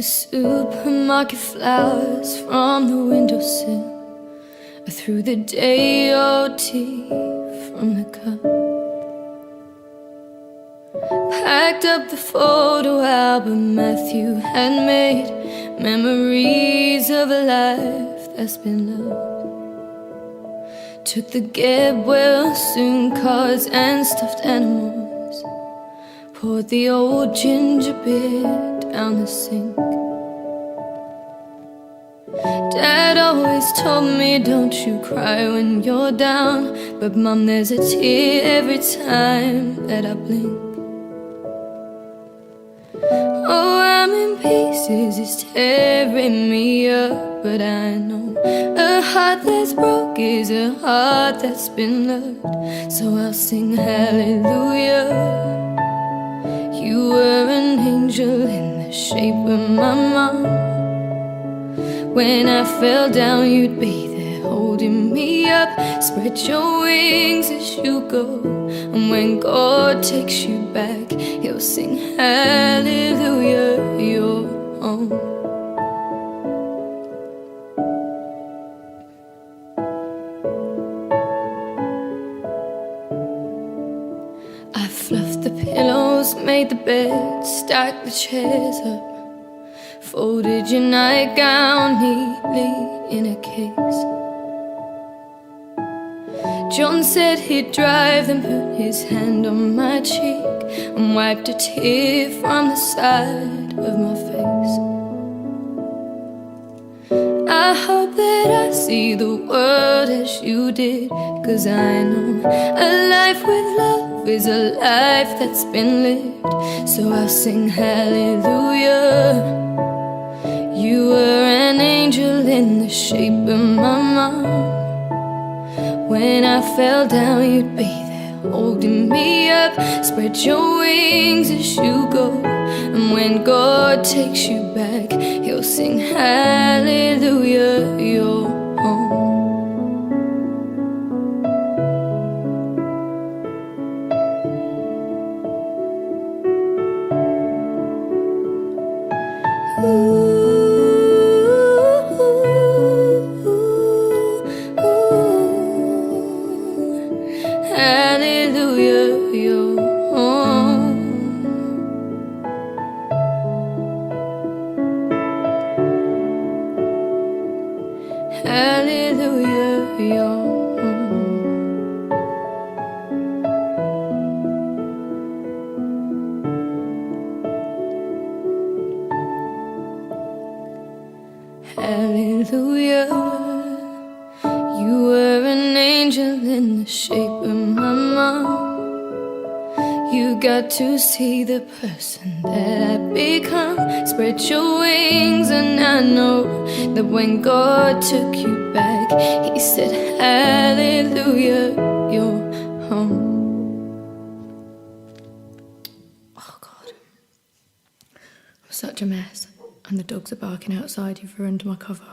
Supermarket flowers from the windowsill, through the day, old tea from the cup. Packed up the photo album Matthew had made, memories of a life that's been loved. Took the get well soon cards and stuffed animals, poured the old ginger beer down the sink. Dad always told me, don't you cry when you're down, but Mom, there's a tear every time that I blink. Oh, I'm in pieces, it's tearing me up, but I know a heart that's broke is a heart that's been loved. So I'll sing hallelujah. You were an angel in the shape of my mom. When I fell down, you'd be there holding me up. Spread your wings as you go, and when God takes you back, He'll sing hallelujah, you're home. I fluffed the pillows, made the bed, stacked the chairs up, folded your nightgown neatly in a case. John said he'd drive, then put his hand on my cheek and wiped a tear from the side of my face. I hope that I see the world as you did, 'cause I know a life with love is a life that's been lived. So I'll sing hallelujah. You were an angel in the shape of my mom. When I fell down, you'd be there holding me up. Spread your wings as you go, and when God takes you back, He'll sing hallelujah, you're home. Hallelujah, you're home. Hallelujah, you're home. Hallelujah. You were an angel in the shape of my mom. You got to see the person that I've become. Spread your wings, and I know that when God took you back, He said hallelujah, you're home. Oh God, I'm such a mess, and the dogs are barking outside. You've ruined my cover.